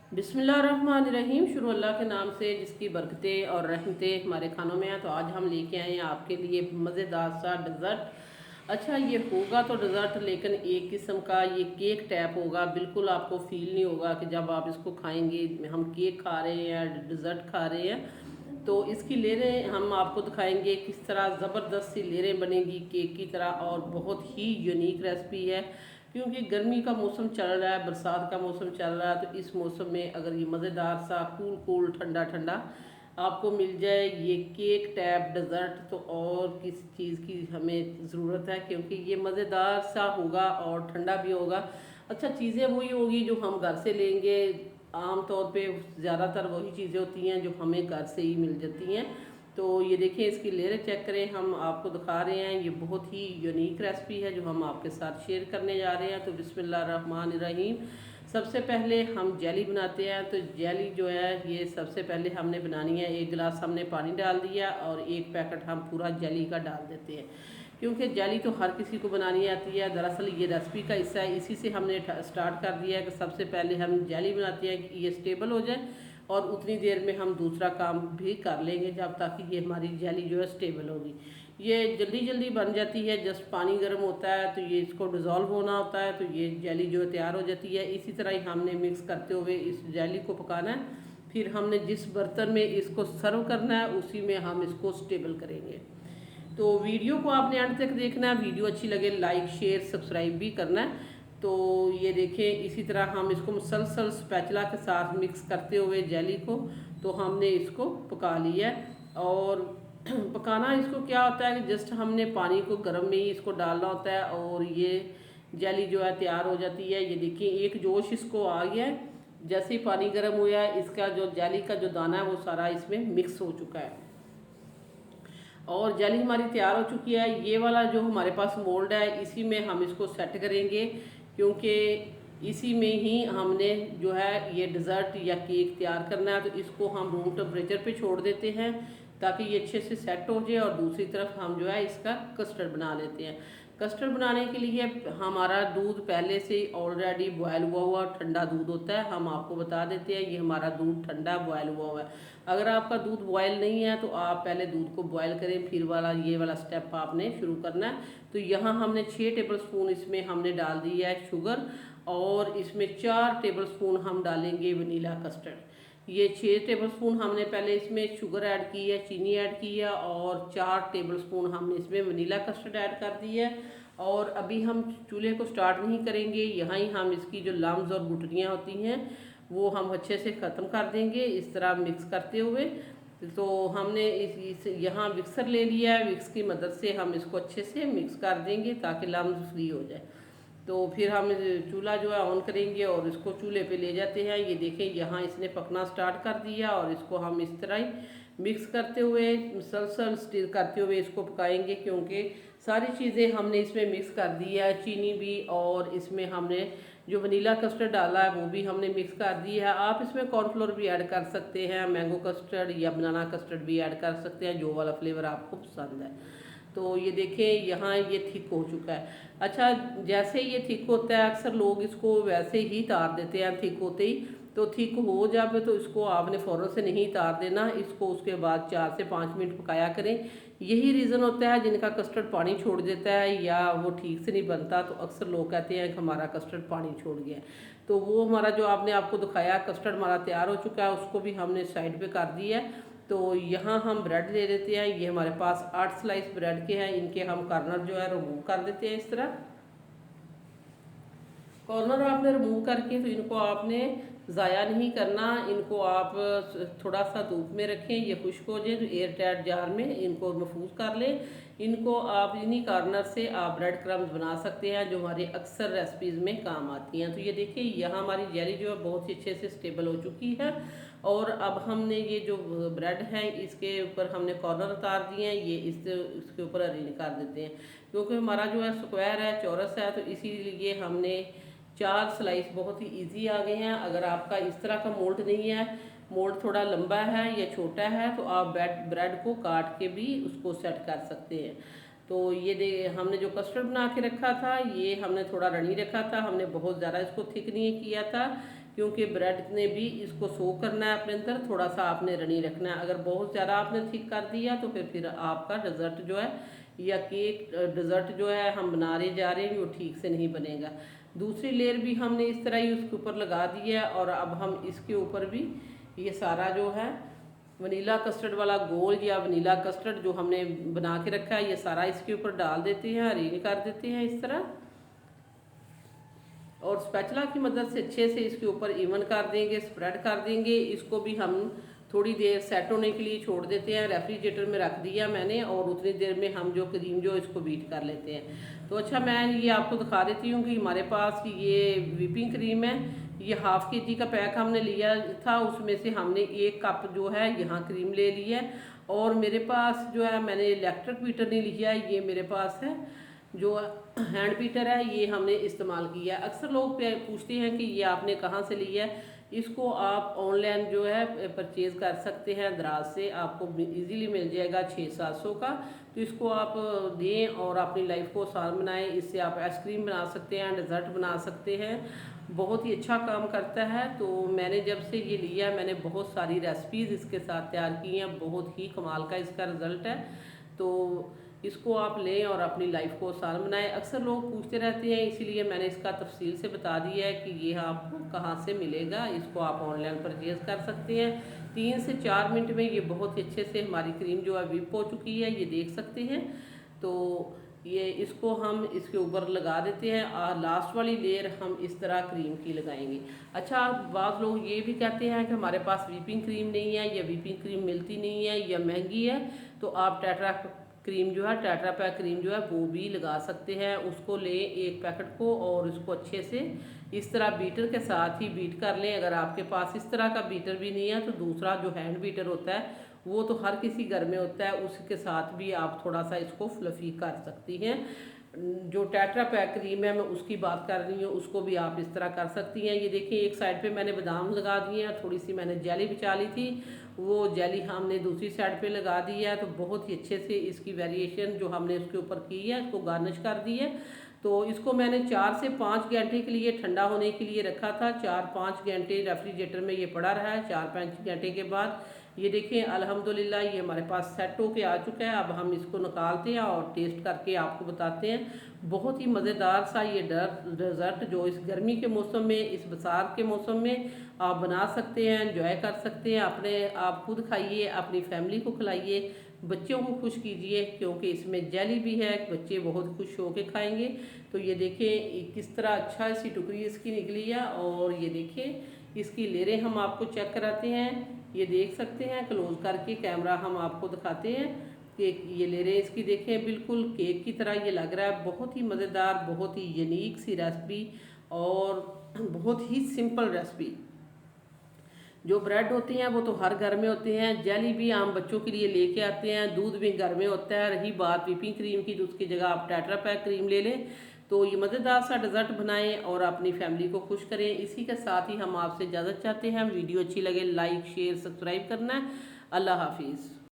बिस्मिल्लाहिर्रहमानिर्रहीम। शुरू अल्लाह के नाम से जिसकी बरकतें और रहमतें हमारे खानों में हैं। तो आज हम लेके आए हैं आपके लिए मज़ेदार सा डिज़र्ट। अच्छा, ये होगा तो डिज़र्ट, लेकिन एक किस्म का ये केक टाइप होगा। बिल्कुल आपको फील नहीं होगा कि जब आप इसको खाएंगे हम केक खा रहे हैं या डिज़र्ट खा रहे हैं। तो इसकी लेयरें हम आपको दिखाएंगे किस तरह ज़बरदस्त सी लेयरें बनेंगी केक की तरह, और बहुत ही यूनिक रेसिपी है। क्योंकि गर्मी का मौसम चल रहा है, बरसात का मौसम चल रहा है, तो इस मौसम में अगर ये मज़ेदार सा कूल कूल ठंडा ठंडा आपको मिल जाए ये केक टैप डेजर्ट, तो और किस चीज़ की हमें ज़रूरत है, क्योंकि ये मज़ेदार सा होगा और ठंडा भी होगा। अच्छा, चीज़ें वही होगी जो हम घर से लेंगे। आम तौर पे ज़्यादातर वही चीज़ें होती हैं जो हमें घर से ही मिल जाती हैं। तो ये देखें, इसकी लेयरें चेक करें, हम आपको दिखा रहे हैं। ये बहुत ही यूनिक रेसिपी है जो हम आपके साथ शेयर करने जा रहे हैं। तो बिस्मिल्लाहिर्रहमानिर्रहीम। सबसे पहले हम जेली बनाते हैं। तो जेली जो है ये सबसे पहले हमने बनानी है। 1 गिलास हमने पानी डाल दिया और 1 पैकेट हम पूरा जेली का डाल देते हैं, क्योंकि जेली तो हर किसी को बनानी आती है। दरअसल ये रेसिपी का हिस्सा है, इसी से हमने स्टार्ट कर दिया है कि सबसे पहले हम जेली बनाते हैं कि ये स्टेबल हो जाए, और उतनी देर में हम दूसरा काम भी कर लेंगे जब तक ये हमारी जेली जो है स्टेबल होगी। ये जल्दी जल्दी बन जाती है, जस्ट पानी गर्म होता है तो ये इसको डिज़ोल्व होना होता है, तो ये जेली जो है तैयार हो जाती है। इसी तरह ही हमने मिक्स करते हुए इस जेली को पकाना है। फिर हमने जिस बर्तन में इसको सर्व करना है उसी में हम इसको स्टेबल करेंगे। तो वीडियो को आपने अंत तक देखना है। वीडियो अच्छी लगे लाइक शेयर सब्सक्राइब भी करना है। तो ये देखें, इसी तरह हम इसको मुसलसल स्पैचुला के साथ मिक्स करते हुए जेली को, तो हमने इसको पका लिया है। और पकाना इसको क्या होता है कि जस्ट हमने पानी को गर्म में ही इसको डालना होता है, और ये जेली जो है तैयार हो जाती है। ये देखिए, एक जोश इसको आ गया है। जैसे ही पानी गर्म हुआ है, इसका जो जेली का जो दाना है वो सारा इसमें मिक्स हो चुका है और जेली हमारी तैयार हो चुकी है। ये वाला जो हमारे पास मोल्ड है, इसी में हम इसको सेट करेंगे, क्योंकि इसी में ही हमने जो है ये डिज़र्ट या केक तैयार करना है। तो इसको हम रूम टेम्परेचर पे छोड़ देते हैं ताकि ये अच्छे से सेट हो जाए, और दूसरी तरफ हम जो है इसका कस्टर्ड बना लेते हैं। कस्टर्ड बनाने के लिए हमारा दूध पहले से ऑलरेडी बॉयल हुआ ठंडा दूध होता है। हम आपको बता देते हैं, ये हमारा दूध ठंडा बॉयल हुआ है। अगर आपका दूध बॉयल नहीं है तो आप पहले दूध को बॉयल करें, फिर वाला ये वाला स्टेप आपने शुरू करना है। तो यहाँ हमने 6 टेबल स्पून इसमें हमने डाल दी है शुगर, और इसमें 4 टेबल स्पून हम डालेंगे वनीला कस्टर्ड। ये 6 टेबल स्पून हमने पहले इसमें शुगर ऐड की है, चीनी ऐड की है, और 4 टेबल स्पून हमने इसमें वनीला कस्टर्ड ऐड कर दी है। और अभी हम चूल्हे को स्टार्ट नहीं करेंगे, यहाँ ही हम इसकी जो लम्स और गुठलियाँ होती हैं वो हम अच्छे से ख़त्म कर देंगे इस तरह मिक्स करते हुए। तो हमने इस यहाँ मिक्सर ले लिया है, मिक्स की मदद से हम इसको अच्छे से मिक्स कर देंगे ताकि लम्स फ्री हो जाए। तो फिर हम चूल्हा जो है ऑन करेंगे और इसको चूल्हे पे ले जाते हैं। ये देखें, यहाँ इसने पकना स्टार्ट कर दिया, और इसको हम इस तरह ही मिक्स करते हुए मुसलसल स्टिर करते हुए इसको पकाएंगे, क्योंकि सारी चीज़ें हमने इसमें मिक्स कर दी है, चीनी भी, और इसमें हमने जो वनीला कस्टर्ड डाला है वो भी हमने मिक्स कर दिया है। आप इसमें कॉर्नफ्लोर भी ऐड कर सकते हैं, मैंगो कस्टर्ड या बनाना कस्टर्ड भी ऐड कर सकते हैं, जो वाला फ्लेवर आपको पसंद है। तो ये देखें, यहाँ ये थिक हो चुका है। अच्छा, जैसे ये थिक होता है अक्सर लोग इसको वैसे ही तार देते हैं थिक होते ही। तो थिक हो जाए तो इसको आपने फ़ौरन से नहीं तार देना, इसको उसके बाद 4 से 5 मिनट पकाया करें। यही रीज़न होता है जिनका कस्टर्ड पानी छोड़ देता है या वो ठीक से नहीं बनता, तो अक्सर लोग कहते हैं कि हमारा कस्टर्ड पानी छोड़ गया है। तो वो हमारा जो आपने आपको दिखाया कस्टर्ड हमारा तैयार हो चुका है, उसको भी हमने साइड पे कर दिया है। तो यहाँ हम ब्रेड ले लेते हैं। ये हमारे पास 8 स्लाइस ब्रेड के हैं, इनके हम कॉर्नर जो है रिमूव कर देते हैं। इस तरह कॉर्नर आपने रिमूव करके तो इनको आपने ज़ाया नहीं करना, इनको आप थोड़ा सा धूप में रखें, ये खुश्क हो जाए तो एयर टाइट जार में इनको महफूज कर लें। इनको आप इन्हीं कॉर्नर से आप ब्रेड क्रम्स बना सकते हैं जो हमारे अक्सर रेसिपीज़ में काम आती हैं। तो ये देखिए, यहाँ हमारी जेली जो है बहुत ही अच्छे से स्टेबल हो चुकी है, और अब हमने ये जो ब्रेड है इसके ऊपर हमने कॉर्नर उतार दिए हैं, ये इसके ऊपर अरेंज कर देते हैं। क्योंकि हमारा जो है स्क्वायर है, चौरस है, तो इसीलिए हमने 4 स्लाइस बहुत ही इजी आ गए हैं। अगर आपका इस तरह का मोल्ड नहीं है, मोल्ड थोड़ा लंबा है या छोटा है, तो आप ब्रेड को काट के भी उसको सेट कर सकते हैं। तो ये हमने जो कस्टर्ड बना के रखा था ये हमने थोड़ा रनी रखा था, हमने बहुत ज़्यादा इसको थिक नहीं किया था, क्योंकि ब्रेड ने भी इसको सोक करना है अपने अंदर, थोड़ा सा आपने रनी रखना है। अगर बहुत ज़्यादा आपने थिक कर दिया तो फिर आपका डेजर्ट जो है या केक डेजर्ट जो है हम बना रहे जा रहे हैं वो ठीक से नहीं बनेगा। दूसरी लेयर भी हमने इस तरह ही उसके ऊपर लगा दी है, और अब हम इसके ऊपर भी ये सारा जो है वनीला कस्टर्ड वाला गोल या वनीला कस्टर्ड जो हमने बना के रखा है ये सारा इसके ऊपर डाल देते हैं, अरेंज कर देते हैं इस तरह, और स्पैचुला की मदद से अच्छे से इसके ऊपर इवन कर देंगे, स्प्रेड कर देंगे। इसको भी हम थोड़ी देर सेट होने के लिए छोड़ देते हैं, रेफ्रिजरेटर में रख दिया मैंने, और उतनी देर में हम जो क्रीम जो इसको बीट कर लेते हैं। तो अच्छा, मैं ये आपको दिखा देती हूँ कि हमारे पास ये व्हिपिंग क्रीम है, ये हाफ के जी का पैक हमने लिया था, उसमें से हमने 1 कप जो है यहाँ क्रीम ले ली है। और मेरे पास जो है मैंने इलेक्ट्रिक बीटर नहीं लिया है, ये मेरे पास है जो हैंड बीटर है, ये हमने इस्तेमाल किया है। अक्सर लोग पूछते हैं कि ये आपने कहाँ से लिया है। इसको आप ऑनलाइन जो है परचेज़ कर सकते हैं, दराज से आपको इजीली मिल जाएगा 600-700 का। तो इसको आप दें और अपनी लाइफ को आसान बनाएं। इससे आप आइसक्रीम बना सकते हैं, डेजर्ट बना सकते हैं, बहुत ही अच्छा काम करता है। तो मैंने जब से ये लिया मैंने बहुत सारी रेसिपीज़ इसके साथ तैयार की हैं, बहुत ही कमाल का इसका रिज़ल्ट है। तो इसको आप लें और अपनी लाइफ को आसान बनाएं। अक्सर लोग पूछते रहते हैं, इसीलिए मैंने इसका तफसील से बता दिया है कि ये आपको कहाँ से मिलेगा। इसको आप ऑनलाइन परचेज़ कर सकते हैं। 3 से 4 मिनट में ये बहुत ही अच्छे से हमारी क्रीम जो है व्हिप हो चुकी है, ये देख सकते हैं। तो ये इसको हम इसके ऊपर लगा देते हैं, और लास्ट वाली लेयर हम इस तरह क्रीम की लगाएंगे। अच्छा, बाद लोग ये भी कहते हैं कि हमारे पास व्हिपिंग क्रीम नहीं है या व्हिपिंग क्रीम मिलती नहीं है या महंगी है, तो आप टेट्रा क्रीम जो है, टेट्रा पैक क्रीम जो है वो भी लगा सकते हैं। उसको लें 1 पैकेट को और उसको अच्छे से इस तरह बीटर के साथ ही बीट कर लें। अगर आपके पास इस तरह का बीटर भी नहीं है तो दूसरा जो हैंड बीटर होता है वो तो हर किसी घर में होता है, उसके साथ भी आप थोड़ा सा इसको फ्लफी कर सकती हैं। जो टेट्रा पैक क्रीम है मैं उसकी बात कर रही हूँ, उसको भी आप इस तरह कर सकती हैं। ये देखिए, एक साइड पे मैंने बादाम लगा दिए हैं, थोड़ी सी मैंने जेली बिछा ली थी, वो जेली हमने दूसरी साइड पे लगा दी है। तो बहुत ही अच्छे से इसकी वेरिएशन जो हमने उसके ऊपर की है, इसको गार्निश कर दी है। तो इसको मैंने 4 से 5 घंटे के लिए ठंडा होने के लिए रखा था। 4-5 घंटे रेफ्रिजरेटर में ये पड़ा रहा है। 4-5 घंटे के बाद ये देखें, अल्हम्दुलिल्लाह ये हमारे पास सेट होके आ चुका है। अब हम इसको निकालते हैं और टेस्ट करके आपको बताते हैं। बहुत ही मज़ेदार सा ये डेजर्ट जो इस गर्मी के मौसम में, इस बरसात के मौसम में आप बना सकते हैं, एंजॉय कर सकते हैं। अपने आप खुद खाइए, अपनी फैमिली को खिलाइए, बच्चों को खुश कीजिए, क्योंकि इसमें जेली भी है, बच्चे बहुत खुश होकर खाएंगे। तो ये देखें किस तरह अच्छा सी टुकड़ी इसकी निकली है, और ये देखें इसकी लेयरें हम आपको चेक कराते हैं। ये देख सकते हैं, क्लोज करके कैमरा हम आपको दिखाते हैं कि ये लेयरें इसकी देखें, बिल्कुल केक की तरह ये लग रहा है। बहुत ही मज़ेदार, बहुत ही यूनिक सी रेसिपी और बहुत ही सिंपल रेसिपी। जो ब्रेड होते हैं वो तो हर घर में होते हैं, जेली भी आम बच्चों के लिए लेके आते हैं, दूध भी घर में होता है। रही बात व्हिपिंग क्रीम की, तो उसकी जगह आप टेट्रा पैक क्रीम ले लें। तो ये मज़ेदार सा डेजर्ट बनाएं और अपनी फैमिली को खुश करें। इसी के साथ ही हम आपसे इजाज़त चाहते हैं। वीडियो अच्छी लगे लाइक शेयर सब्सक्राइब करना है। अल्लाह हाफिज़।